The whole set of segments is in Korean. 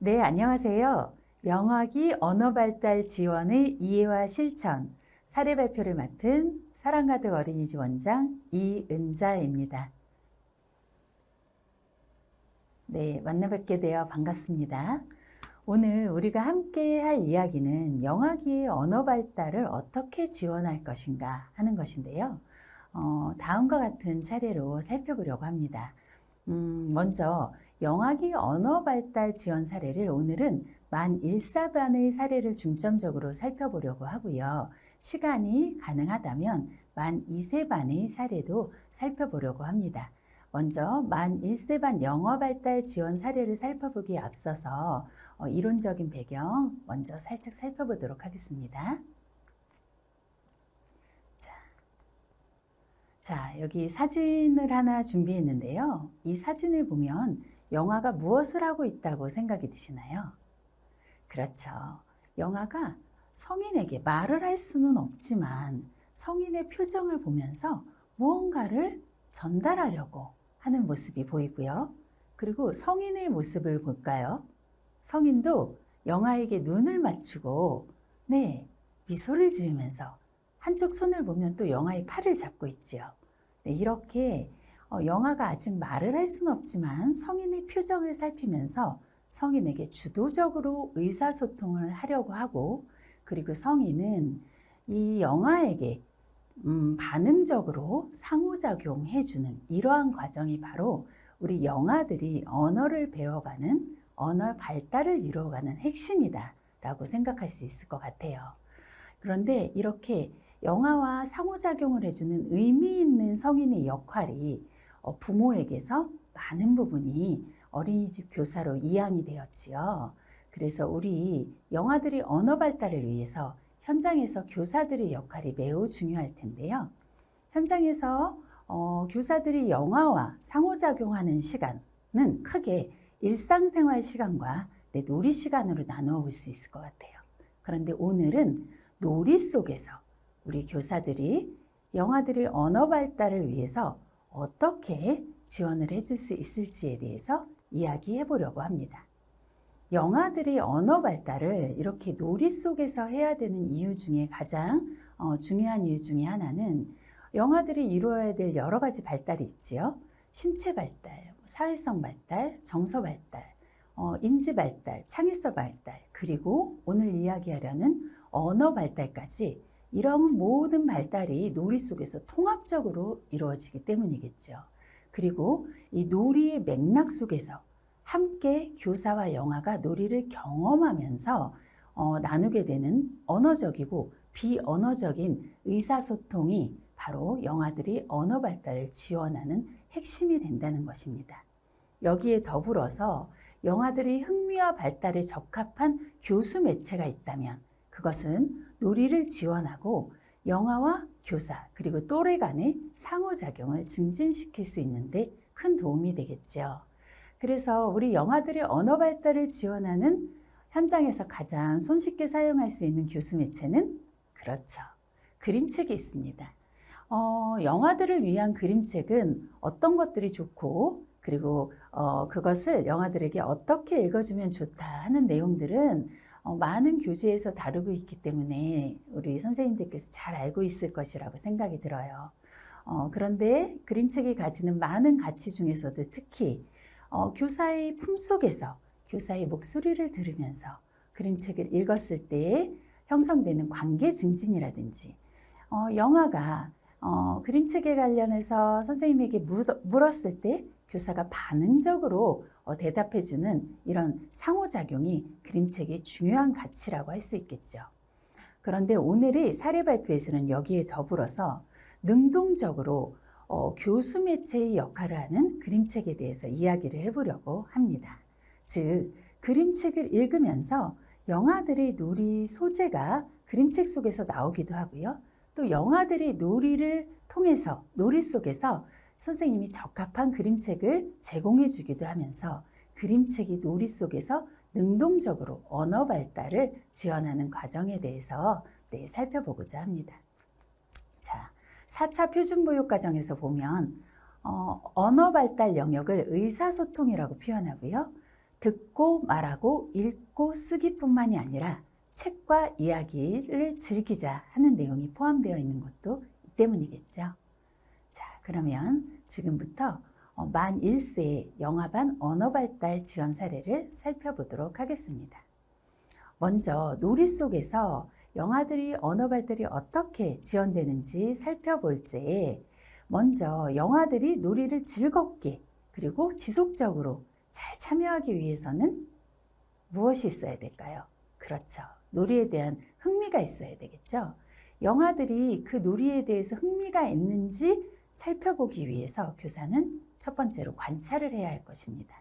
네, 안녕하세요. 영학이 언어발달 지원의 이해와 실천 사례 발표를 맡은 사랑가득 어린이집 원장 이은자입니다. 네, 만나 뵙게 되어 반갑습니다. 오늘 우리가 함께 할 이야기는 영학이의 언어 발달을 어떻게 지원할 것인가 하는 것인데요. 다음과 같은 차례로 살펴보려고 합니다. 먼저 영학이 언어 발달 지원 사례를 오늘은 만 1사반의 사례를 중점적으로 살펴보려고 하고요. 시간이 가능하다면 만 2세반의 사례도 살펴보려고 합니다. 먼저 만 1세반 영어 발달 지원 사례를 살펴보기에 앞서서 이론적인 배경 먼저 살짝 살펴보도록 하겠습니다. 자, 여기 사진을 하나 준비했는데요. 이 사진을 보면 영아가 무엇을 하고 있다고 생각이 드시나요? 그렇죠. 영아가 성인에게 말을 할 수는 없지만 성인의 표정을 보면서 무언가를 전달하려고 하는 모습이 보이고요. 그리고 성인의 모습을 볼까요? 성인도 영아에게 눈을 맞추고 미소를 지으면서 한쪽 손을 보면 또 영아의 팔을 잡고 있지요. 이렇게 영아가 아직 말을 할 수는 없지만 성인의 표정을 살피면서 성인에게 주도적으로 의사소통을 하려고 하고, 그리고 성인은 이 영아에게 반응적으로 상호작용해주는 이러한 과정이 바로 우리 영아들이 언어를 배워가는 언어 발달을 이루어가는 핵심이다 라고 생각할 수 있을 것 같아요. 그런데 이렇게 영아와 상호작용을 해주는 의미 있는 성인의 역할이 부모에게서 많은 부분이 어린이집 교사로 이양이 되었지요. 그래서 우리 영아들이 언어 발달을 위해서 현장에서 교사들의 역할이 매우 중요할 텐데요. 현장에서 교사들이 영아와 상호작용하는 시간은 크게 일상생활 시간과 놀이 시간으로 나누어 볼 수 있을 것 같아요. 그런데 오늘은 놀이 속에서 우리 교사들이 영아들의 언어 발달을 위해서 어떻게 지원을 해줄 수 있을지에 대해서 이야기해 보려고 합니다. 영아들의 언어 발달을 이렇게 놀이 속에서 해야 되는 이유 중에 가장 중요한 이유 중에 하나는 영아들이 이루어야 될 여러 가지 발달이 있지요. 신체 발달, 사회성 발달, 정서 발달, 인지 발달, 창의성 발달, 그리고 오늘 이야기하려는 언어 발달까지 이런 모든 발달이 놀이 속에서 통합적으로 이루어지기 때문이겠죠. 그리고 이 놀이의 맥락 속에서 함께 교사와 영아가 놀이를 경험하면서 나누게 되는 언어적이고 비언어적인 의사소통이 바로 영아들이 언어 발달을 지원하는 핵심이 된다는 것입니다. 여기에 더불어서 영아들이 흥미와 발달에 적합한 교수 매체가 있다면 그것은 놀이를 지원하고 영아와 교사 그리고 또래 간의 상호작용을 증진시킬 수 있는데 큰 도움이 되겠죠. 그래서 우리 영아들의 언어 발달을 지원하는 현장에서 가장 손쉽게 사용할 수 있는 교수 매체는 그렇죠. 그림책이 있습니다. 영아들을 위한 그림책은 어떤 것들이 좋고 그리고 그것을 영아들에게 어떻게 읽어주면 좋다 하는 내용들은 많은 교재에서 다루고 있기 때문에 우리 선생님들께서 잘 알고 있을 것이라고 생각이 들어요. 그런데 그림책이 가지는 많은 가치 중에서도 특히 교사의 품속에서 교사의 목소리를 들으면서 그림책을 읽었을 때 형성되는 관계 증진이라든지 영아가 그림책에 관련해서 선생님에게 물었을 때 교사가 반응적으로 대답해주는 이런 상호작용이 그림책의 중요한 가치라고 할 수 있겠죠. 그런데 오늘의 사례 발표에서는 여기에 더불어서 능동적으로 교수 매체의 역할을 하는 그림책에 대해서 이야기를 해보려고 합니다. 즉, 그림책을 읽으면서 영아들의 놀이 소재가 그림책 속에서 나오기도 하고요. 또 영아들이 놀이를 통해서 놀이 속에서 선생님이 적합한 그림책을 제공해 주기도 하면서 그림책이 놀이 속에서 능동적으로 언어 발달을 지원하는 과정에 대해서 살펴보고자 합니다. 자, 4차 표준보육과정에서 보면 언어 발달 영역을 의사소통이라고 표현하고요. 듣고 말하고 읽고 쓰기뿐만이 아니라 책과 이야기를 즐기자 하는 내용이 포함되어 있는 것도 이 때문이겠죠. 자, 그러면 지금부터 만 1세 영아반 언어발달 지원 사례를 살펴보도록 하겠습니다. 먼저 놀이 속에서 영아들이 언어 발달이 어떻게 지원되는지 살펴볼 때 먼저 영아들이 놀이를 즐겁게 그리고 지속적으로 잘 참여하기 위해서는 무엇이 있어야 될까요? 그렇죠. 놀이에 대한 흥미가 있어야 되겠죠. 영아들이 그 놀이에 대해서 흥미가 있는지 살펴보기 위해서 교사는 첫 번째로 관찰을 해야 할 것입니다.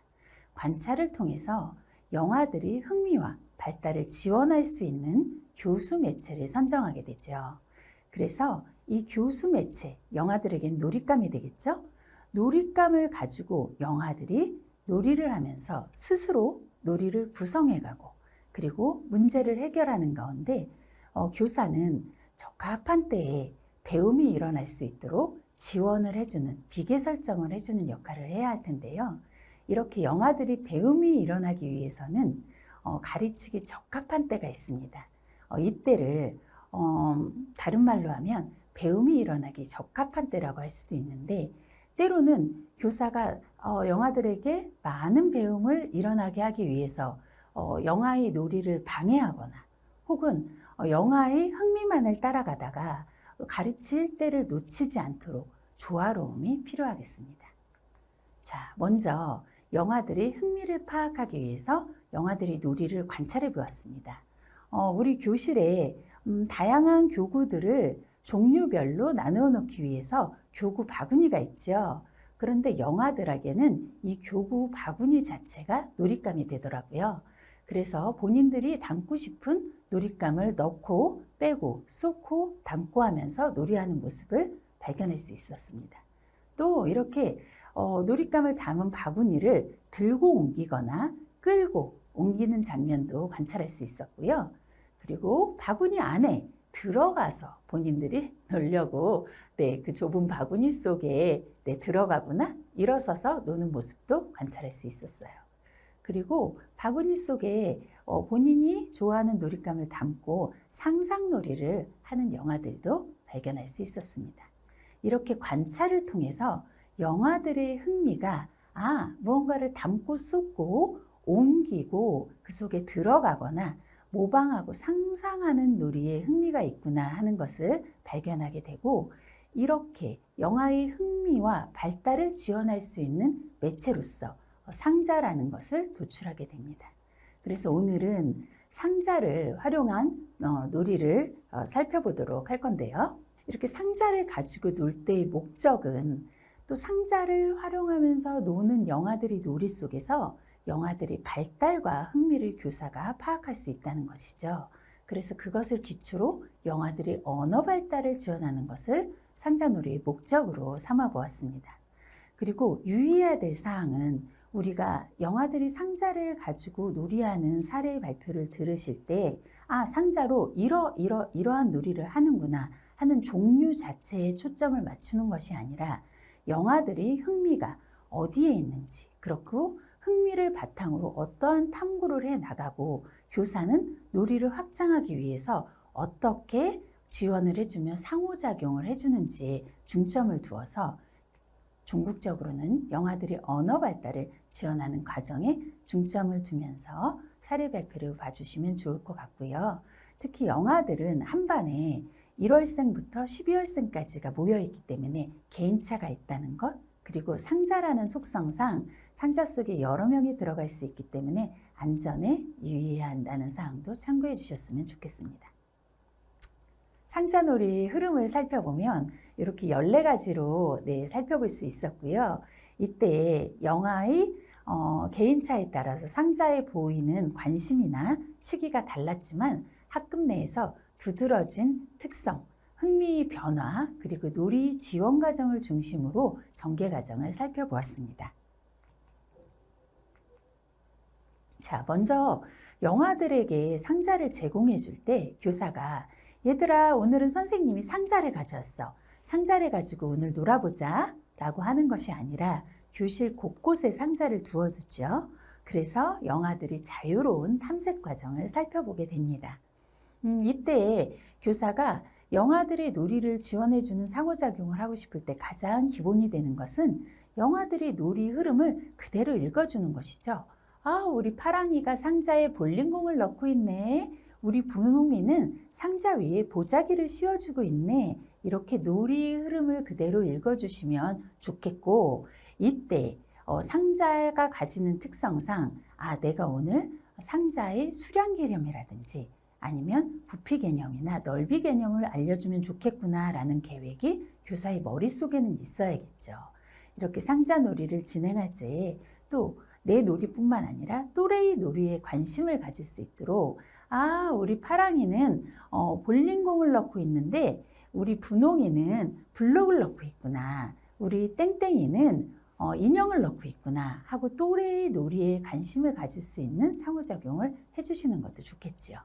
관찰을 통해서 영아들이 흥미와 발달을 지원할 수 있는 교수 매체를 선정하게 되죠. 그래서 이 교수 매체, 영아들에겐 놀잇감이 되겠죠. 놀잇감을 가지고 영아들이 놀이를 하면서 스스로 놀이를 구성해가고 그리고 문제를 해결하는 가운데 교사는 적합한 때에 배움이 일어날 수 있도록 지원을 해주는, 비계 설정을 해주는 역할을 해야 할 텐데요. 이렇게 영아들이 배움이 일어나기 위해서는 가르치기 적합한 때가 있습니다. 이때를 다른 말로 하면 배움이 일어나기 적합한 때라고 할 수도 있는데 때로는 교사가 영아들에게 많은 배움을 일어나게 하기 위해서 영아의 놀이를 방해하거나 혹은 영아의 흥미만을 따라가다가 가르칠 때를 놓치지 않도록 조화로움이 필요하겠습니다. 자, 먼저 영아들이 흥미를 파악하기 위해서 영아들이 놀이를 관찰해 보았습니다. 우리 교실에 다양한 교구들을 종류별로 나누어 놓기 위해서 교구 바구니가 있죠. 그런데 영아들에게는 이 교구 바구니 자체가 놀잇감이 되더라고요. 그래서 본인들이 담고 싶은 놀잇감을 넣고 빼고 쏟고 담고 하면서 놀이하는 모습을 발견할 수 있었습니다. 또 이렇게 놀잇감을 담은 바구니를 들고 옮기거나 끌고 옮기는 장면도 관찰할 수 있었고요. 그리고 바구니 안에 들어가서 본인들이 놀려고 그 좁은 바구니 속에 들어가거나 일어서서 노는 모습도 관찰할 수 있었어요. 그리고 바구니 속에 본인이 좋아하는 놀잇감을 담고 상상놀이를 하는 영아들도 발견할 수 있었습니다. 이렇게 관찰을 통해서 영아들의 흥미가 무언가를 담고 쏟고 옮기고 그 속에 들어가거나 모방하고 상상하는 놀이에 흥미가 있구나 하는 것을 발견하게 되고 이렇게 영아의 흥미와 발달을 지원할 수 있는 매체로서 상자라는 것을 도출하게 됩니다. 그래서 오늘은 상자를 활용한 놀이를 살펴보도록 할 건데요. 이렇게 상자를 가지고 놀 때의 목적은 또 상자를 활용하면서 노는 영아들이 놀이 속에서 영아들의 발달과 흥미를 교사가 파악할 수 있다는 것이죠. 그래서 그것을 기초로 영아들의 언어 발달을 지원하는 것을 상자놀이의 목적으로 삼아 보았습니다. 그리고 유의해야 될 사항은 우리가 영아들이 상자를 가지고 놀이하는 사례 발표를 들으실 때 상자로 이러한 놀이를 하는구나 하는 종류 자체에 초점을 맞추는 것이 아니라 영아들이 흥미가 어디에 있는지 그렇고 흥미를 바탕으로 어떠한 탐구를 해 나가고 교사는 놀이를 확장하기 위해서 어떻게 지원을 해주며 상호작용을 해주는지에 중점을 두어서 종국적으로는 영아들의 언어 발달을 지원하는 과정에 중점을 두면서 사례 발표를 봐주시면 좋을 것 같고요. 특히 영아들은 한 반에 1월생부터 12월생까지가 모여있기 때문에 개인차가 있다는 것, 그리고 상자라는 속성상 상자 속에 여러 명이 들어갈 수 있기 때문에 안전에 유의해야 한다는 사항도 참고해 주셨으면 좋겠습니다. 상자놀이 흐름을 살펴보면 이렇게 14가지로 살펴볼 수 있었고요. 이때 영아의 개인차에 따라서 상자에 보이는 관심이나 시기가 달랐지만 학급 내에서 두드러진 특성, 흥미 변화, 그리고 놀이 지원 과정을 중심으로 전개 과정을 살펴보았습니다. 자, 먼저 영아들에게 상자를 제공해 줄 때 교사가 얘들아, 오늘은 선생님이 상자를 가져왔어. 상자를 가지고 오늘 놀아보자 라고 하는 것이 아니라 교실 곳곳에 상자를 두어두죠. 그래서 영아들이 자유로운 탐색 과정을 살펴보게 됩니다. 이때 교사가 영아들의 놀이를 지원해주는 상호작용을 하고 싶을 때 가장 기본이 되는 것은 영아들의 놀이 흐름을 그대로 읽어주는 것이죠. 아, 우리 파랑이가 상자에 볼링공을 넣고 있네. 우리 분홍이는 상자 위에 보자기를 씌워주고 있네. 이렇게 놀이 흐름을 그대로 읽어주시면 좋겠고, 이때 상자가 가지는 특성상 내가 오늘 상자의 수량 개념이라든지 아니면 부피 개념이나 넓이 개념을 알려주면 좋겠구나 라는 계획이 교사의 머릿속에는 있어야겠죠. 이렇게 상자 놀이를 진행할 때에 또 내 놀이뿐만 아니라 또래의 놀이에 관심을 가질 수 있도록 우리 파랑이는 볼링공을 넣고 있는데 우리 분홍이는 블록을 넣고 있구나. 우리 땡땡이는 인형을 넣고 있구나 하고 또래의 놀이에 관심을 가질 수 있는 상호작용을 해주시는 것도 좋겠지요.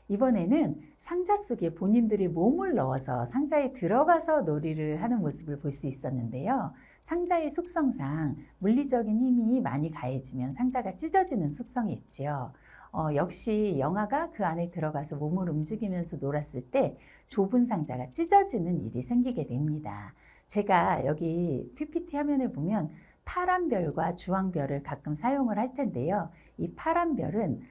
이번에는 상자 속에 본인들의 몸을 넣어서 상자에 들어가서 놀이를 하는 모습을 볼 수 있었는데요. 상자의 속성상 물리적인 힘이 많이 가해지면 상자가 찢어지는 속성이 있지요. 역시 영아가 그 안에 들어가서 몸을 움직이면서 놀았을 때 좁은 상자가 찢어지는 일이 생기게 됩니다. 제가 여기 PPT 화면에 보면 파란 별과 주황 별을 가끔 사용을 할 텐데요. 이 파란 별은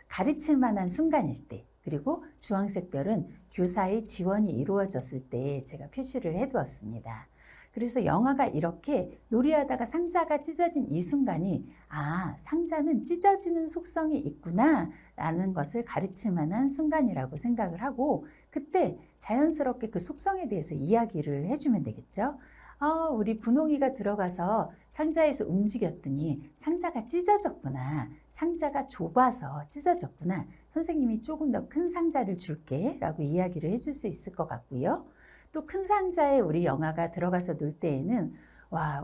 가르칠 만한 순간일 때, 그리고 주황색 별은 교사의 지원이 이루어졌을 때 제가 표시를 해두었습니다. 그래서 영아가 이렇게 놀이하다가 상자가 찢어진 이 순간이 상자는 찢어지는 속성이 있구나 라는 것을 가르칠 만한 순간이라고 생각을 하고 그때 자연스럽게 그 속성에 대해서 이야기를 해주면 되겠죠. 우리 분홍이가 들어가서 상자에서 움직였더니 상자가 찢어졌구나. 상자가 좁아서 찢어졌구나. 선생님이 조금 더 큰 상자를 줄게 라고 이야기를 해줄 수 있을 것 같고요. 또 큰 상자에 우리 영아가 들어가서 놀 때에는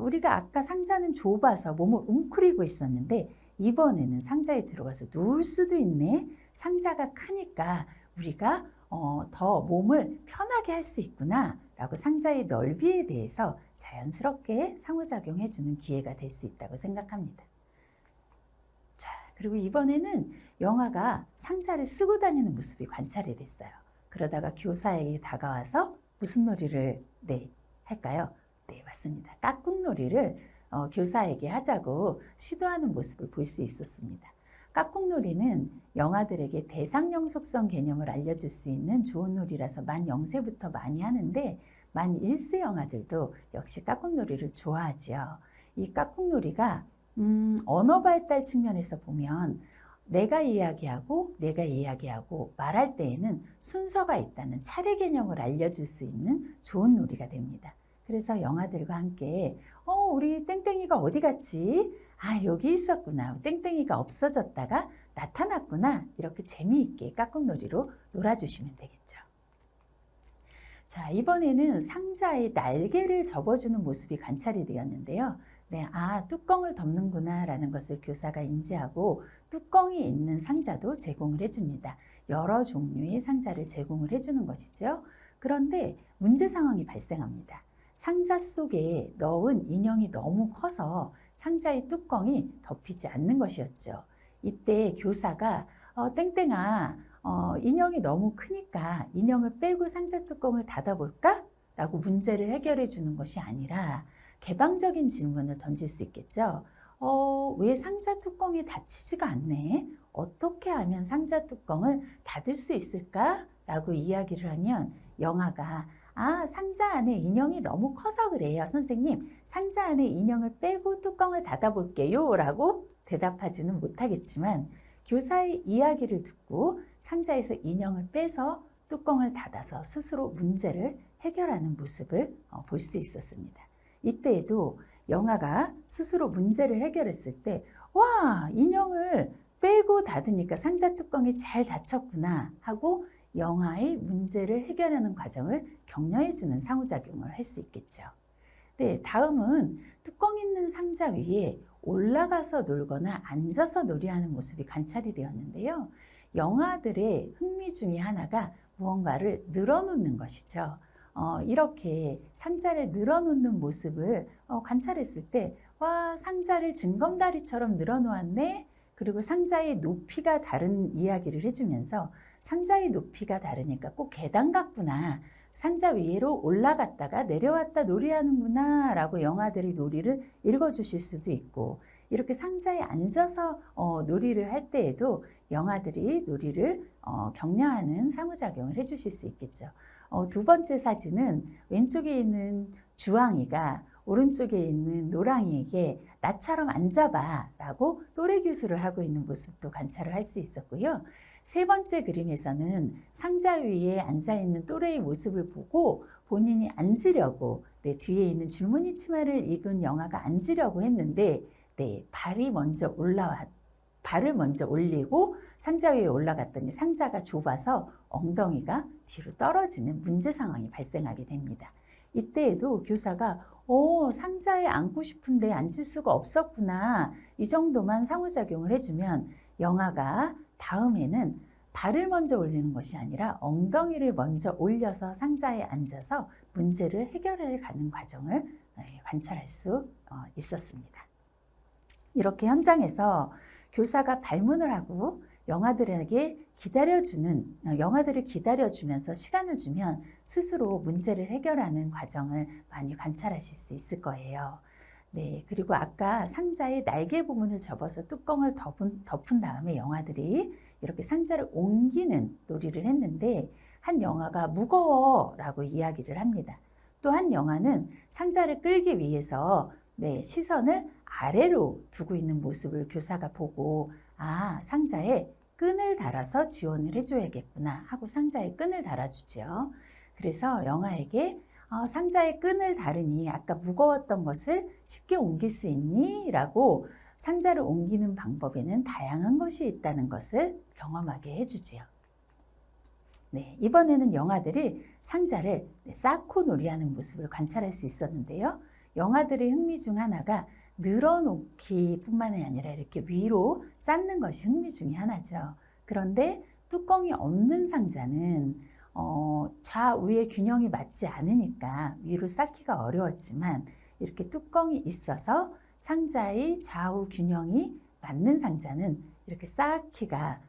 우리가 아까 상자는 좁아서 몸을 웅크리고 있었는데 이번에는 상자에 들어가서 누울 수도 있네. 상자가 크니까 우리가 더 몸을 편하게 할 수 있구나 라고 상자의 넓이에 대해서 자연스럽게 상호작용해 주는 기회가 될 수 있다고 생각합니다. 자, 그리고 이번에는 영아가 상자를 쓰고 다니는 모습이 관찰이 됐어요. 그러다가 교사에게 다가와서 무슨 놀이를 할까요? 네, 맞습니다. 깍꿍놀이를 교사에게 하자고 시도하는 모습을 볼 수 있었습니다. 깍꿍놀이는 영아들에게 대상형 속성 개념을 알려줄 수 있는 좋은 놀이라서 만 0세부터 많이 하는데 만 1세 영아들도 역시 깍꿍놀이를 좋아하지요. 이 깍꿍놀이가 언어 발달 측면에서 보면 내가 이야기하고 말할 때에는 순서가 있다는 차례 개념을 알려줄 수 있는 좋은 놀이가 됩니다. 그래서 영아들과 함께 우리 땡땡이가 어디 갔지? 여기 있었구나. 땡땡이가 없어졌다가 나타났구나. 이렇게 재미있게 깍꿍놀이로 놀아주시면 되겠죠. 자, 이번에는 상자에 날개를 접어주는 모습이 관찰이 되었는데요. 네, 뚜껑을 덮는구나 라는 것을 교사가 인지하고 뚜껑이 있는 상자도 제공을 해줍니다. 여러 종류의 상자를 제공을 해주는 것이죠. 그런데 문제 상황이 발생합니다. 상자 속에 넣은 인형이 너무 커서 상자의 뚜껑이 덮이지 않는 것이었죠. 이때 교사가 땡땡아, 인형이 너무 크니까 인형을 빼고 상자 뚜껑을 닫아볼까? 라고 문제를 해결해 주는 것이 아니라 개방적인 질문을 던질 수 있겠죠. 왜 상자 뚜껑이 닫히지가 않네? 어떻게 하면 상자 뚜껑을 닫을 수 있을까? 라고 이야기를 하면 영아가 상자 안에 인형이 너무 커서 그래요. 선생님, 상자 안에 인형을 빼고 뚜껑을 닫아볼게요. 라고 대답하지는 못하겠지만 교사의 이야기를 듣고 상자에서 인형을 빼서 뚜껑을 닫아서 스스로 문제를 해결하는 모습을 볼 수 있었습니다. 이때에도 영아가 스스로 문제를 해결했을 때 인형을 빼고 닫으니까 상자 뚜껑이 잘 닫혔구나 하고 영아의 문제를 해결하는 과정을 격려해주는 상호작용을 할 수 있겠죠. 네, 다음은 뚜껑 있는 상자 위에 올라가서 놀거나 앉아서 놀이하는 모습이 관찰이 되었는데요. 영아들의 흥미 중에 하나가 무언가를 늘어놓는 것이죠. 이렇게 상자를 늘어놓는 모습을 관찰했을 때 와, 상자를 징검다리처럼 늘어놓았네. 그리고 상자의 높이가 다른 이야기를 해주면서 상자의 높이가 다르니까 꼭 계단 같구나. 상자 위로 올라갔다가 내려왔다 놀이하는구나 라고 영아들이 놀이를 읽어주실 수도 있고, 이렇게 상자에 앉아서 놀이를 할 때에도 영아들이 놀이를 격려하는 상호작용을 해주실 수 있겠죠. 두 번째 사진은 왼쪽에 있는 주황이가 오른쪽에 있는 노랑이에게 나처럼 앉아봐 라고 또래 교수를 하고 있는 모습도 관찰을 할 수 있었고요. 세 번째 그림에서는 상자 위에 앉아있는 또래의 모습을 보고 본인이 앉으려고 뒤에 있는 줄무늬 치마를 입은 영아가 앉으려고 했는데 발을 먼저 올리고 상자 위에 올라갔더니 상자가 좁아서 엉덩이가 뒤로 떨어지는 문제 상황이 발생하게 됩니다. 이때에도 교사가 상자에 앉고 싶은데 앉을 수가 없었구나, 이 정도만 상호작용을 해주면 영아가 다음에는 발을 먼저 올리는 것이 아니라 엉덩이를 먼저 올려서 상자에 앉아서 문제를 해결해 가는 과정을 관찰할 수 있었습니다. 이렇게 현장에서 교사가 발문을 하고 영아들을 기다려주면서 시간을 주면 스스로 문제를 해결하는 과정을 많이 관찰하실 수 있을 거예요. 네, 그리고 아까 상자의 날개 부분을 접어서 뚜껑을 덮은 다음에 영아들이 이렇게 상자를 옮기는 놀이를 했는데, 한 영아가 무거워 라고 이야기를 합니다. 또 한 영아는 상자를 끌기 위해서 시선을 아래로 두고 있는 모습을 교사가 보고, 상자에 끈을 달아서 지원을 해줘야겠구나 하고 상자에 끈을 달아주죠. 그래서 영아에게 상자에 끈을 달으니 아까 무거웠던 것을 쉽게 옮길 수 있니? 라고 상자를 옮기는 방법에는 다양한 것이 있다는 것을 경험하게 해주지요. 이번에는 영아들이 상자를 쌓고 놀이하는 모습을 관찰할 수 있었는데요. 영아들의 흥미 중 하나가 늘어놓기 뿐만이 아니라 이렇게 위로 쌓는 것이 흥미 중에 하나죠. 그런데 뚜껑이 없는 상자는 좌우의 균형이 맞지 않으니까 위로 쌓기가 어려웠지만, 이렇게 뚜껑이 있어서 상자의 좌우 균형이 맞는 상자는 이렇게 쌓기가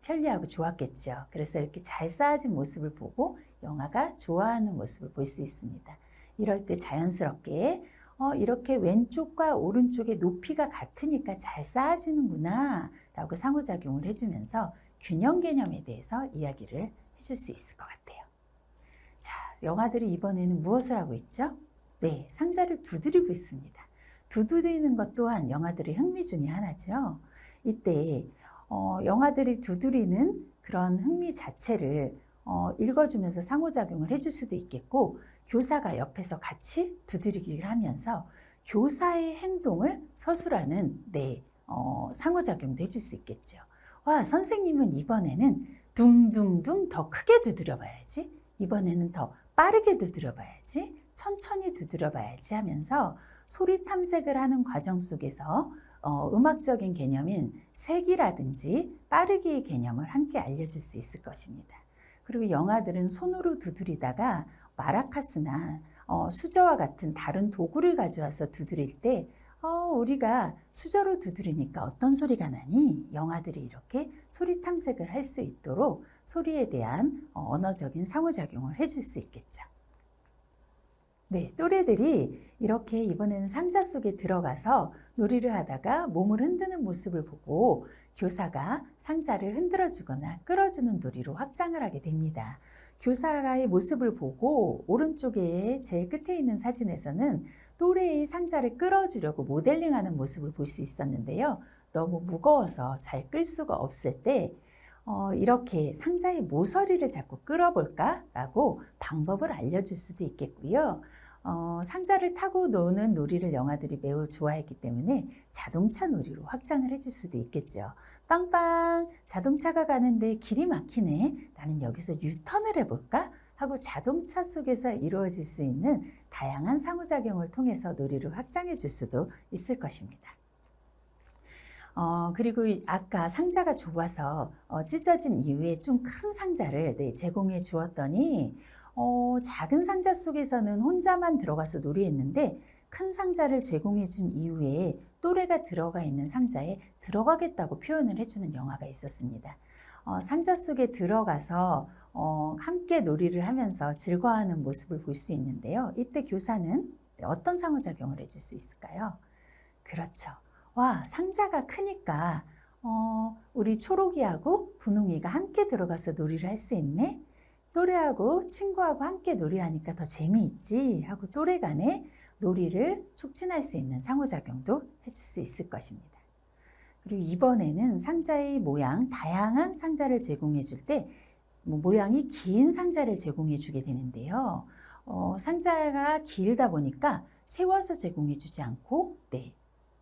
편리하고 좋았겠죠. 그래서 이렇게 잘 쌓아진 모습을 보고 영아가 좋아하는 모습을 볼 수 있습니다. 이럴 때 자연스럽게 이렇게 왼쪽과 오른쪽의 높이가 같으니까 잘 쌓아지는구나 라고 상호작용을 해주면서 균형 개념에 대해서 이야기를 해줄 수 있을 것 같아요. 자, 영아들이 이번에는 무엇을 하고 있죠? 상자를 두드리고 있습니다. 두드리는 것 또한 영아들의 흥미 중에 하나죠. 이때 영아들이 두드리는 그런 흥미 자체를 읽어주면서 상호작용을 해줄 수도 있겠고, 교사가 옆에서 같이 두드리기를 하면서 교사의 행동을 서술하는 상호작용도 해줄 수 있겠죠. 와, 선생님은 이번에는 둥둥둥 더 크게 두드려 봐야지, 이번에는 더 빠르게 두드려 봐야지, 천천히 두드려 봐야지 하면서 소리 탐색을 하는 과정 속에서 음악적인 개념인 색이라든지 빠르기의 개념을 함께 알려줄 수 있을 것입니다. 그리고 영아들은 손으로 두드리다가 마라카스나 수저와 같은 다른 도구를 가져와서 두드릴 때 우리가 수저로 두드리니까 어떤 소리가 나니? 영아들이 이렇게 소리 탐색을 할 수 있도록 소리에 대한 언어적인 상호작용을 해줄 수 있겠죠. 또래들이 이렇게 이번에는 상자 속에 들어가서 놀이를 하다가 몸을 흔드는 모습을 보고 교사가 상자를 흔들어주거나 끌어주는 놀이로 확장을 하게 됩니다. 교사의 모습을 보고 오른쪽에 제일 끝에 있는 사진에서는 또래의 상자를 끌어주려고 모델링하는 모습을 볼 수 있었는데요. 너무 무거워서 잘 끌 수가 없을 때 이렇게 상자의 모서리를 잡고 끌어볼까? 라고 방법을 알려줄 수도 있겠고요. 상자를 타고 노는 놀이를 영아들이 매우 좋아했기 때문에 자동차 놀이로 확장을 해줄 수도 있겠죠. 빵빵, 자동차가 가는데 길이 막히네. 나는 여기서 유턴을 해볼까? 하고 자동차 속에서 이루어질 수 있는 다양한 상호작용을 통해서 놀이를 확장해 줄 수도 있을 것입니다. 그리고 아까 상자가 좁아서 찢어진 이후에 좀 큰 상자를 제공해 주었더니 작은 상자 속에서는 혼자만 들어가서 놀이했는데 큰 상자를 제공해 준 이후에 또래가 들어가 있는 상자에 들어가겠다고 표현을 해주는 영화가 있었습니다. 상자 속에 들어가서 함께 놀이를 하면서 즐거워하는 모습을 볼 수 있는데요. 이때 교사는 어떤 상호작용을 해줄 수 있을까요? 그렇죠. 와, 상자가 크니까 우리 초록이하고 분홍이가 함께 들어가서 놀이를 할 수 있네. 또래하고 친구하고 함께 놀이하니까 더 재미있지 하고 또래 간의 놀이를 촉진할 수 있는 상호작용도 해줄 수 있을 것입니다. 그리고 이번에는 상자의 모양, 다양한 상자를 제공해 줄 때 모양이 긴 상자를 제공해 주게 되는데요. 상자가 길다 보니까 세워서 제공해 주지 않고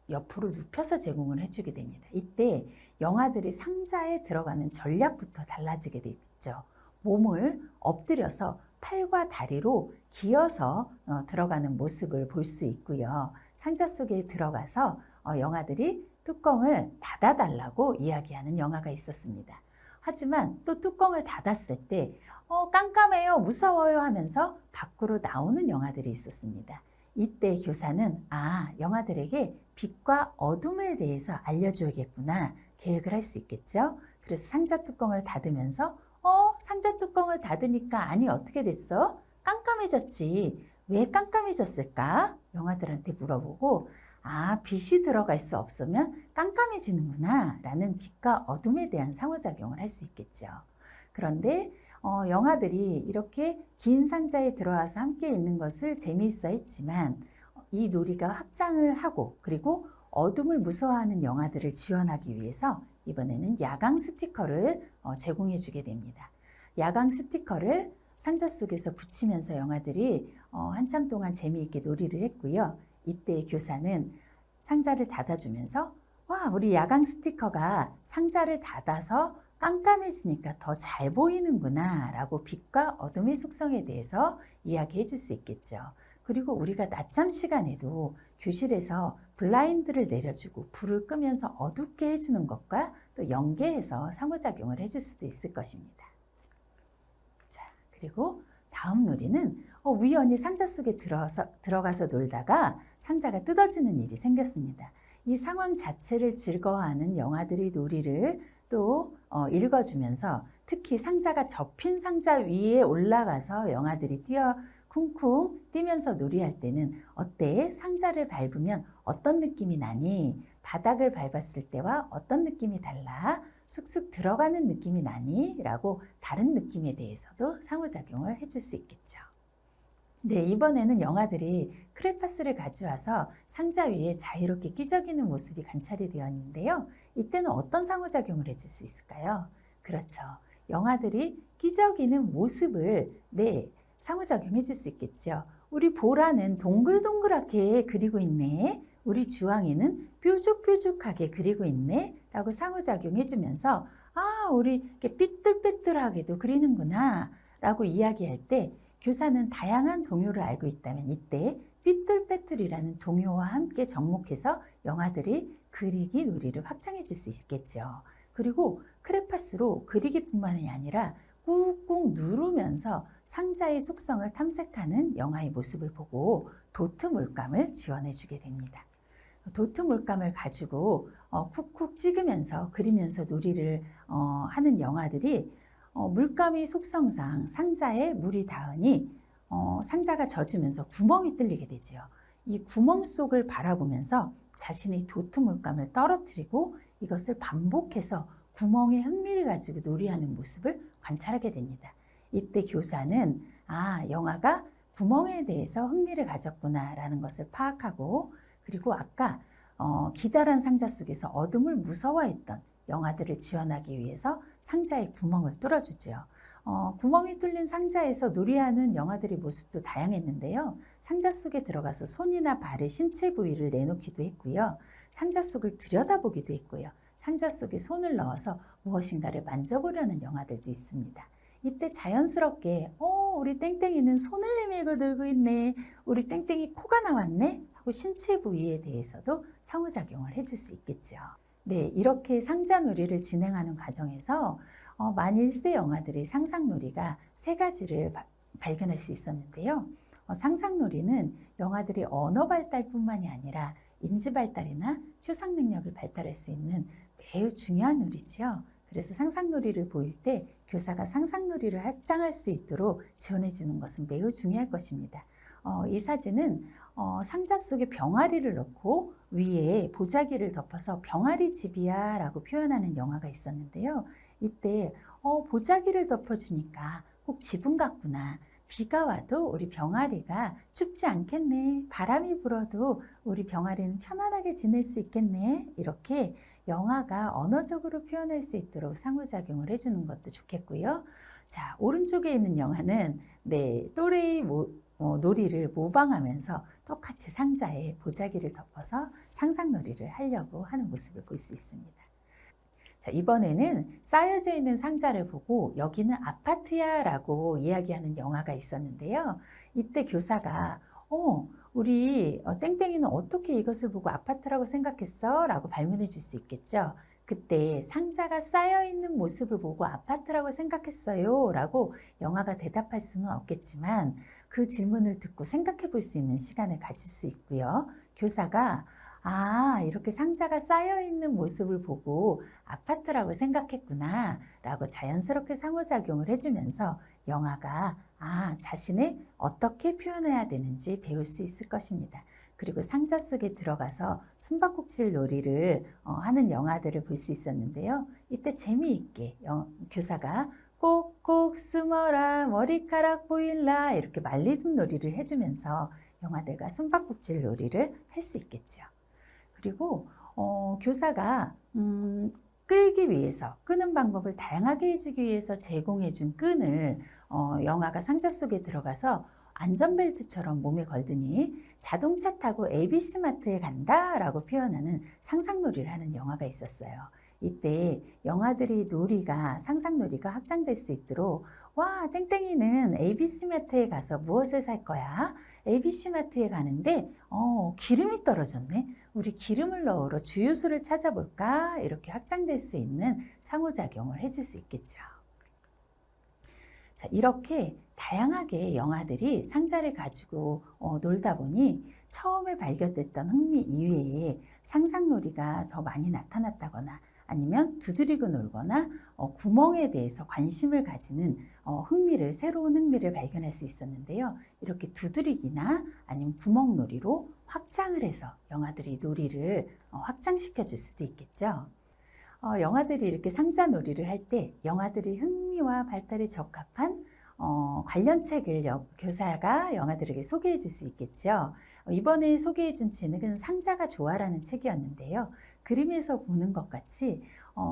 옆으로 눕혀서 제공을 해주게 됩니다. 이때 영아들이 상자에 들어가는 전략부터 달라지게 되죠. 몸을 엎드려서 팔과 다리로 기어서 들어가는 모습을 볼 수 있고요. 상자 속에 들어가서 영아들이 뚜껑을 닫아달라고 이야기하는 영화가 있었습니다. 하지만 또 뚜껑을 닫았을 때 깜깜해요, 무서워요 하면서 밖으로 나오는 영아들이 있었습니다. 이때 교사는 영아들에게 빛과 어둠에 대해서 알려줘야겠구나 계획을 할 수 있겠죠. 그래서 상자 뚜껑을 닫으면서 상자 뚜껑을 닫으니까 어떻게 됐어? 깜깜해졌지. 왜 깜깜해졌을까? 영아들한테 물어보고 빛이 들어갈 수 없으면 깜깜해지는구나 라는 빛과 어둠에 대한 상호작용을 할 수 있겠죠. 그런데 영아들이 이렇게 긴 상자에 들어와서 함께 있는 것을 재미있어 했지만 이 놀이가 확장을 하고 그리고 어둠을 무서워하는 영아들을 지원하기 위해서 이번에는 야광 스티커를 제공해 주게 됩니다. 야광 스티커를 상자 속에서 붙이면서 영아들이 한참 동안 재미있게 놀이를 했고요. 이때 교사는 상자를 닫아주면서 우리 야광 스티커가 상자를 닫아서 깜깜해지니까 더 잘 보이는구나 라고 빛과 어둠의 속성에 대해서 이야기해 줄 수 있겠죠. 그리고 우리가 낮잠 시간에도 교실에서 블라인드를 내려주고 불을 끄면서 어둡게 해주는 것과 또 연계해서 상호작용을 해줄 수도 있을 것입니다. 자, 그리고 다음 놀이는 우연히 상자 속에 들어가서 놀다가 상자가 뜯어지는 일이 생겼습니다. 이 상황 자체를 즐거워하는 영아들의 놀이를 또 읽어주면서 특히 상자가 접힌 상자 위에 올라가서 영아들이 쿵쿵 뛰면서 놀이할 때는 어때? 상자를 밟으면 어떤 느낌이 나니? 바닥을 밟았을 때와 어떤 느낌이 달라? 쑥쑥 들어가는 느낌이 나니? 라고 다른 느낌에 대해서도 상호작용을 해줄 수 있겠죠. 네, 이번에는 영아들이 크레파스를 가져와서 상자 위에 자유롭게 끼적이는 모습이 관찰이 되었는데요. 이때는 어떤 상호작용을 해줄 수 있을까요? 그렇죠. 영아들이 끼적이는 모습을 상호작용해 줄 수 있겠죠. 우리 보라는 동글동글하게 그리고 있네. 우리 주황이는 뾰족뾰족하게 그리고 있네. 라고 상호작용해 주면서 우리 이렇게 삐뚤빼뚤하게도 그리는구나. 라고 이야기할 때 교사는 다양한 동요를 알고 있다면 이때 삐뚤빼뚤이라는 동요와 함께 접목해서 영아들이 그리기 놀이를 확장해 줄 수 있겠죠. 그리고 크레파스로 그리기뿐만이 아니라 꾹꾹 누르면서 상자의 속성을 탐색하는 영아의 모습을 보고 도트 물감을 지원해 주게 됩니다. 도트 물감을 가지고 쿡쿡 찍으면서 그리면서 놀이를 하는 영아들이 물감의 속성상 상자에 물이 닿으니 상자가 젖으면서 구멍이 뚫리게 되죠. 이 구멍 속을 바라보면서 자신의 도트 물감을 떨어뜨리고 이것을 반복해서 구멍에 흥미를 가지고 놀이하는 모습을 관찰하게 됩니다. 이때 교사는 영아가 구멍에 대해서 흥미를 가졌구나 라는 것을 파악하고 그리고 아까 기다란 상자 속에서 어둠을 무서워했던 영아들을 지원하기 위해서 상자에 구멍을 뚫어주죠. 구멍이 뚫린 상자에서 놀이하는 영아들의 모습도 다양했는데요. 상자 속에 들어가서 손이나 발의 신체 부위를 내놓기도 했고요. 상자 속을 들여다보기도 했고요. 상자 속에 손을 넣어서 무엇인가를 만져보려는 영아들도 있습니다. 이때 자연스럽게 우리 땡땡이는 손을 내밀고 들고 있네. 우리 땡땡이 코가 나왔네. 하고 신체 부위에 대해서도 상호작용을 해줄 수 있겠죠. 네, 이렇게 상자놀이를 진행하는 과정에서 만 1세 영아들의 상상놀이가 3가지를 발견할 수 있었는데요. 상상놀이는 영아들이 언어 발달뿐만이 아니라 인지 발달이나 휴상 능력을 발달할 수 있는 매우 중요한 놀이지요. 그래서 상상놀이를 보일 때 교사가 상상놀이를 확장할 수 있도록 지원해 주는 것은 매우 중요할 것입니다. 이 사진은 상자 속에 병아리를 넣고 위에 보자기를 덮어서 병아리 집이야 라고 표현하는 영화가 있었는데요. 이때 보자기를 덮어주니까 꼭 지붕 같구나. 비가 와도 우리 병아리가 춥지 않겠네. 바람이 불어도 우리 병아리는 편안하게 지낼 수 있겠네. 이렇게 영화가 언어적으로 표현할 수 있도록 상호작용을 해주는 것도 좋겠고요. 자, 오른쪽에 있는 영화는 또래의 놀이를 모방하면서 똑같이 상자에 보자기를 덮어서 상상놀이를 하려고 하는 모습을 볼 수 있습니다. 자, 이번에는 쌓여져 있는 상자를 보고 여기는 아파트야 라고 이야기하는 영화가 있었는데요. 이때 교사가 우리 땡땡이는 어떻게 이것을 보고 아파트라고 생각했어? 라고 발문해 줄 수 있겠죠. 그때 상자가 쌓여 있는 모습을 보고 아파트라고 생각했어요 라고 영화가 대답할 수는 없겠지만 그 질문을 듣고 생각해 볼 수 있는 시간을 가질 수 있고요. 교사가 이렇게 상자가 쌓여 있는 모습을 보고 아파트라고 생각했구나 라고 자연스럽게 상호작용을 해주면서 영아가 자신을 어떻게 표현해야 되는지 배울 수 있을 것입니다. 그리고 상자 속에 들어가서 숨바꼭질 놀이를 하는 영아들을 볼 수 있었는데요. 이때 재미있게 교사가 꼭꼭 숨어라 머리카락 보일라 이렇게 말리듬 놀이를 해주면서 영아들과 숨바꼭질 놀이를 할 수 있겠죠. 그리고 교사가 끌기 위해서 끄는 방법을 다양하게 해주기 위해서 제공해 준 끈을 영아가 상자 속에 들어가서 안전벨트처럼 몸에 걸더니 자동차 타고 ABC마트에 간다 라고 표현하는 상상놀이를 하는 영화가 있었어요. 이때 영아들이 상상놀이가 확장될 수 있도록 땡땡이는 ABC마트에 가서 무엇을 살 거야? ABC마트에 가는데 기름이 떨어졌네. 우리 기름을 넣으러 주유소를 찾아볼까? 이렇게 확장될 수 있는 상호작용을 해줄 수 있겠죠. 자, 이렇게 다양하게 영아들이 상자를 가지고 놀다 보니 처음에 발견됐던 흥미 이외에 상상놀이가 더 많이 나타났다거나 아니면 두드리고 놀거나 구멍에 대해서 관심을 가지는 새로운 흥미를 발견할 수 있었는데요. 이렇게 두드리기나 아니면 구멍놀이로 확장을 해서 영아들이 놀이를 확장시켜 줄 수도 있겠죠. 영아들이 이렇게 상자 놀이를 할 때 영아들의 흥미와 발달에 적합한 관련 책을 교사가 영아들에게 소개해 줄 수 있겠죠. 이번에 소개해 준 책은 상자가 좋아라는 책이었는데요. 그림에서 보는 것 같이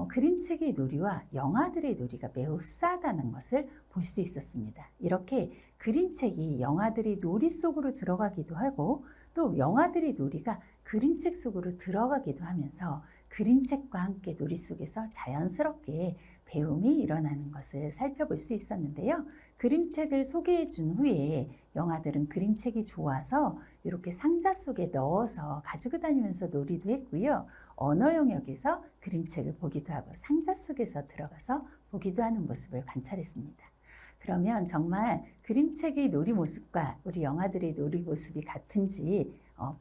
그림책의 놀이와 영아들의 놀이가 매우 흡사하다는 것을 볼 수 있었습니다. 이렇게 그림책이 영아들이 놀이 속으로 들어가기도 하고 또 영아들의 놀이가 그림책 속으로 들어가기도 하면서 그림책과 함께 놀이 속에서 자연스럽게 배움이 일어나는 것을 살펴볼 수 있었는데요. 그림책을 소개해 준 후에 영아들은 그림책이 좋아서 이렇게 상자 속에 넣어서 가지고 다니면서 놀이도 했고요. 언어 영역에서 그림책을 보기도 하고 상자 속에서 들어가서 보기도 하는 모습을 관찰했습니다. 그러면 정말 그림책의 놀이 모습과 우리 영아들의 놀이 모습이 같은지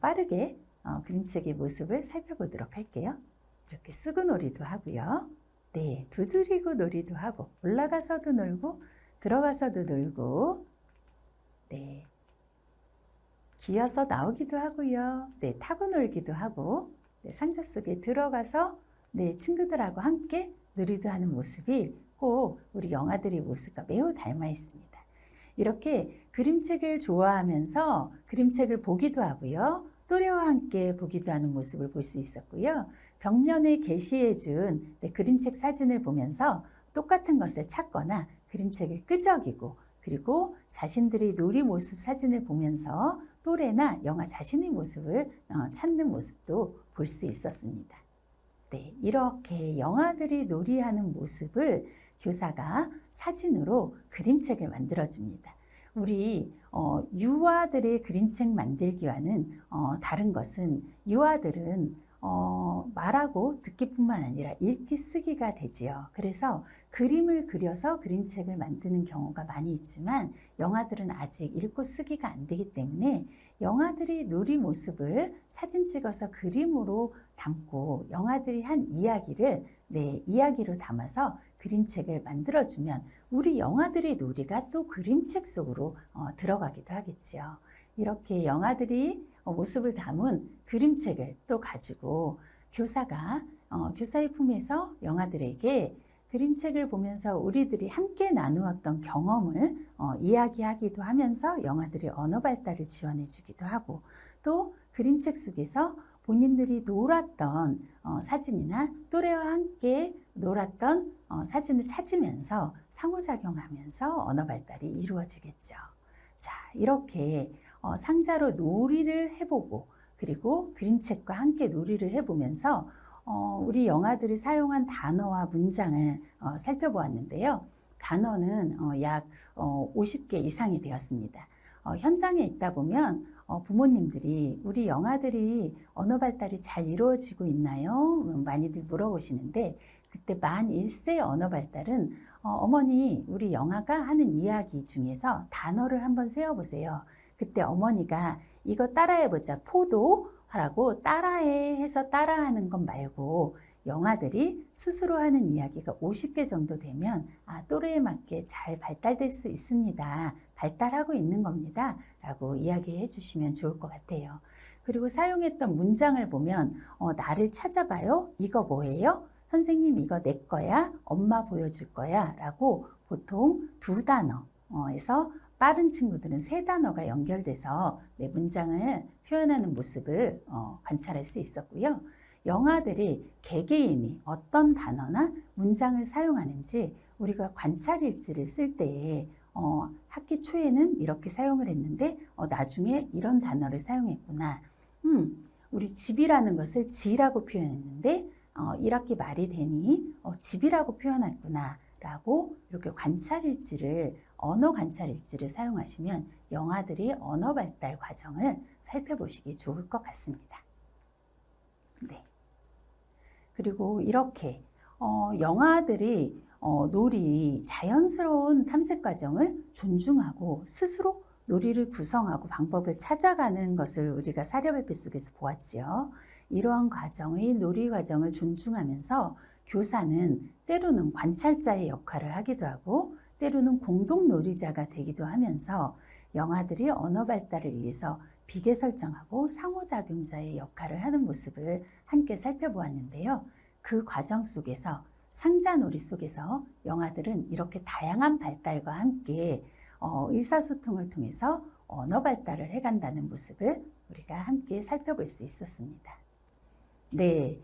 빠르게 그림책의 모습을 살펴보도록 할게요. 이렇게 쓰고 놀이도 하고요. 두드리고 놀이도 하고 올라가서도 놀고 들어가서도 놀고 기어서 나오기도 하고요. 타고 놀기도 하고 상자 속에 들어가서 친구들하고 함께 놀이도 하는 모습이 꼭 우리 영아들의 모습과 매우 닮아 있습니다. 이렇게 그림책을 좋아하면서 그림책을 보기도 하고요. 또래와 함께 보기도 하는 모습을 볼 수 있었고요. 벽면에 게시해 준 그림책 사진을 보면서 똑같은 것을 찾거나 그림책을 끄적이고 그리고 자신들의 놀이 모습 사진을 보면서 또래나 영아 자신의 모습을 찾는 모습도 볼 수 있었습니다. 이렇게 영아들이 놀이하는 모습을 교사가 사진으로 그림책을 만들어줍니다. 우리 유아들의 그림책 만들기와는 다른 것은 유아들은 말하고 듣기뿐만 아니라 읽기 쓰기가 되지요. 그래서 그림을 그려서 그림책을 만드는 경우가 많이 있지만 영화들은 아직 읽고 쓰기가 안 되기 때문에 영화들이 놀이 모습을 사진 찍어서 그림으로 담고 영화들이 한 이야기를 이야기로 담아서 그림책을 만들어주면 우리 영화들의 놀이가 또 그림책 속으로 들어가기도 하겠지요. 이렇게 영화들이 모습을 담은 그림책을 또 가지고 교사가 교사의 품에서 영아들에게 그림책을 보면서 우리들이 함께 나누었던 경험을 이야기하기도 하면서 영아들의 언어 발달을 지원해 주기도 하고 또 그림책 속에서 본인들이 놀았던 사진이나 또래와 함께 놀았던 사진을 찾으면서 상호작용하면서 언어 발달이 이루어지겠죠. 자, 이렇게 상자로 놀이를 해보고 그리고 그림책과 함께 놀이를 해보면서 우리 영아들이 사용한 단어와 문장을 살펴보았는데요. 단어는 약 50개 이상이 되었습니다. 현장에 있다 보면 부모님들이 우리 영아들이 언어 발달이 잘 이루어지고 있나요? 많이들 물어보시는데 그때 만 1세 언어 발달은 어머니 우리 영아가 하는 이야기 중에서 단어를 한번 세어보세요. 그때 어머니가 이거 따라해보자 포도 하라고 따라해 해서 따라하는 것 말고 영아들이 스스로 하는 이야기가 50개 정도 되면 또래에 맞게 잘 발달될 수 있습니다. 발달하고 있는 겁니다. 라고 이야기해 주시면 좋을 것 같아요. 그리고 사용했던 문장을 보면 나를 찾아봐요. 이거 뭐예요? 선생님 이거 내 거야. 엄마 보여줄 거야. 라고 보통 두 단어에서 빠른 친구들은 세 단어가 연결돼서 문장을 표현하는 모습을 관찰할 수 있었고요. 영아들이 개개인이 어떤 단어나 문장을 사용하는지 우리가 관찰 일지를 쓸 때에 학기 초에는 이렇게 사용을 했는데 나중에 이런 단어를 사용했구나. 우리 집이라는 것을 지라고 표현했는데 1학기 말이 되니 집이라고 표현했구나 라고 이렇게 관찰 일지를 언어 관찰 일지를 사용하시면 영아들이 언어 발달 과정을 살펴보시기 좋을 것 같습니다. 네. 그리고 이렇게 영아들이 놀이 자연스러운 탐색 과정을 존중하고 스스로 놀이를 구성하고 방법을 찾아가는 것을 우리가 사례발표 속에서 보았지요. 이러한 과정의 놀이 과정을 존중하면서 교사는 때로는 관찰자의 역할을 하기도 하고 때로는 공동 놀이자가 되기도 하면서 영아들이 언어 발달을 위해서 비계 설정하고 상호작용자의 역할을 하는 모습을 함께 살펴보았는데요. 그 과정 속에서 상자놀이 속에서 영아들은 이렇게 다양한 발달과 함께 의사소통을 통해서 언어 발달을 해간다는 모습을 우리가 함께 살펴볼 수 있었습니다. 네,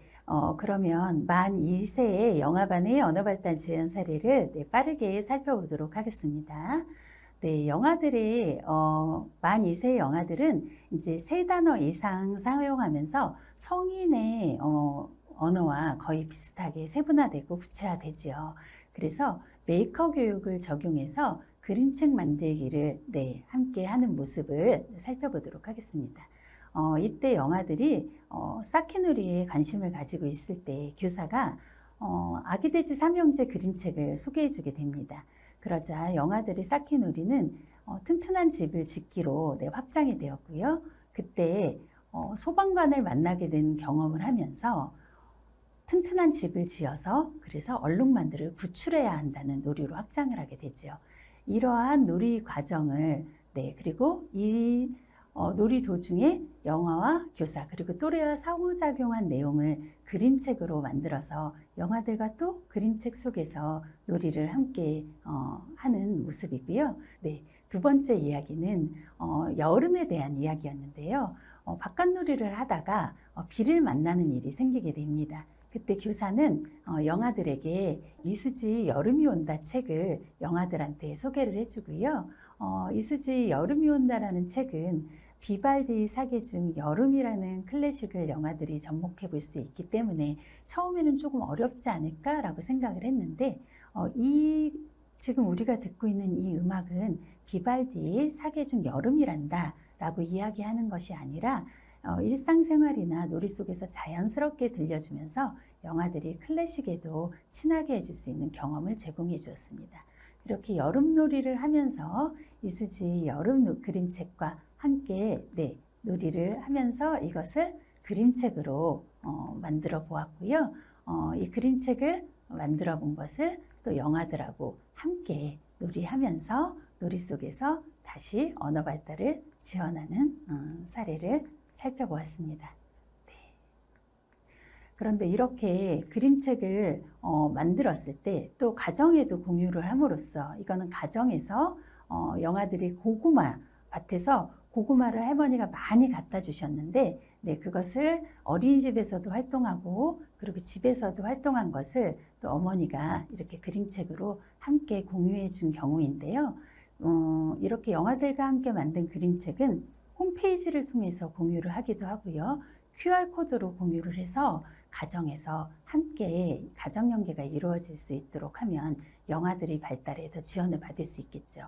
그러면 만 2세의 영아반의 언어발달 지원 사례를 빠르게 살펴보도록 하겠습니다. 네, 영아들의 만 2세의 영아들은 이제 세 단어 이상 사용하면서 성인의 언어와 거의 비슷하게 세분화되고 구체화되지요. 그래서 메이커 교육을 적용해서 그림책 만들기를 함께 하는 모습을 살펴보도록 하겠습니다. 이때 영아들이 쌓기놀이에 관심을 가지고 있을 때 교사가 아기돼지 삼형제 그림책을 소개해 주게 됩니다. 그러자 영아들이 쌓기놀이는 튼튼한 집을 짓기로 확장이 되었고요. 그때 소방관을 만나게 된 경험을 하면서 튼튼한 집을 지어서 그래서 얼룩만들을 구출해야 한다는 놀이로 확장을 하게 되죠. 이러한 놀이 과정을 그리고 이 놀이 도중에 영아와 교사 그리고 또래와 상호작용한 내용을 그림책으로 만들어서 영아들과 또 그림책 속에서 놀이를 함께 하는 모습이고요. 두 번째 이야기는 여름에 대한 이야기였는데요. 바깥놀이를 하다가 비를 만나는 일이 생기게 됩니다. 그때 교사는 영아들에게 이수지 여름이 온다 책을 영아들한테 소개를 해주고요. 이수지 여름이 온다라는 책은 비발디 사계 중 여름이라는 클래식을 영아들이 접목해 볼 수 있기 때문에 처음에는 조금 어렵지 않을까라고 생각을 했는데 지금 우리가 듣고 있는 이 음악은 비발디의 사계 중 여름이란다 라고 이야기하는 것이 아니라 일상생활이나 놀이 속에서 자연스럽게 들려주면서 영화들이 클래식에도 친하게 해줄 수 있는 경험을 제공해 주었습니다. 이렇게 여름놀이를 하면서 이수지 여름 그림책과 함께 놀이를 하면서 이것을 그림책으로 만들어 보았고요. 이 그림책을 만들어 본 것을 또 영아들하고 함께 놀이하면서 놀이 속에서 다시 언어 발달을 지원하는 사례를 살펴보았습니다. 네. 그런데 이렇게 그림책을 만들었을 때 또 가정에도 공유를 함으로써 이거는 가정에서 영아들이 고구마 밭에서 고구마를 할머니가 많이 갖다 주셨는데 그것을 어린이집에서도 활동하고 그리고 집에서도 활동한 것을 또 어머니가 이렇게 그림책으로 함께 공유해 준 경우인데요. 이렇게 영아들과 함께 만든 그림책은 홈페이지를 통해서 공유를 하기도 하고요. QR코드로 공유를 해서 가정에서 함께 가정 연계가 이루어질 수 있도록 하면 영아들이 발달에 더 지원을 받을 수 있겠죠.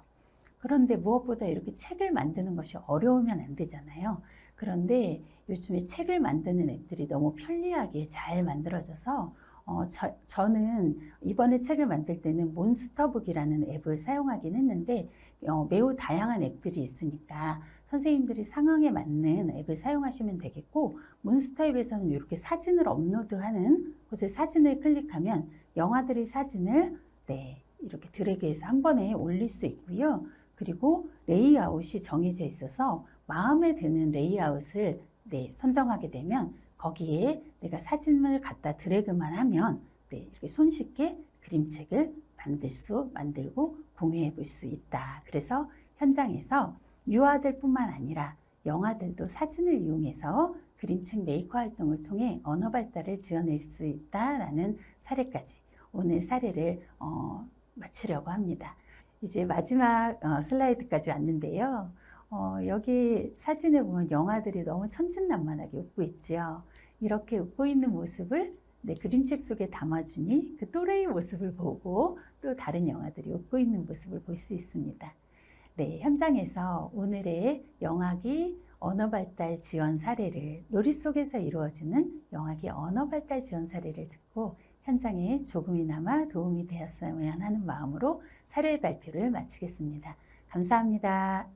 그런데 무엇보다 이렇게 책을 만드는 것이 어려우면 안 되잖아요. 그런데 요즘에 책을 만드는 앱들이 너무 편리하게 잘 만들어져서 저는 이번에 책을 만들 때는 몬스터북이라는 앱을 사용하긴 했는데 매우 다양한 앱들이 있으니까 선생님들이 상황에 맞는 앱을 사용하시면 되겠고, 몬스터 앱에서는 이렇게 사진을 업로드하는 곳에 사진을 클릭하면 영아들의 사진을 이렇게 드래그해서 한 번에 올릴 수 있고요. 그리고 레이아웃이 정해져 있어서 마음에 드는 레이아웃을 선정하게 되면 거기에 내가 사진을 갖다 드래그만 하면 이렇게 손쉽게 그림책을 만들고 공유해 볼 수 있다. 그래서 현장에서 유아들 뿐만 아니라 영아들도 사진을 이용해서 그림책 메이커 활동을 통해 언어 발달을 지원할 수 있다라는 사례까지 오늘 사례를 마치려고 합니다. 이제 마지막 슬라이드까지 왔는데요. 여기 사진에 보면 영아들이 너무 천진난만하게 웃고 있죠. 이렇게 웃고 있는 모습을 그림책 속에 담아주니 그 또래의 모습을 보고 또 다른 영아들이 웃고 있는 모습을 볼 수 있습니다. 현장에서 오늘의 영아기 언어발달 지원 사례를 놀이 속에서 이루어지는 영아기 언어발달 지원 사례를 듣고 현장에 조금이나마 도움이 되었으면 하는 마음으로 사례 발표를 마치겠습니다. 감사합니다.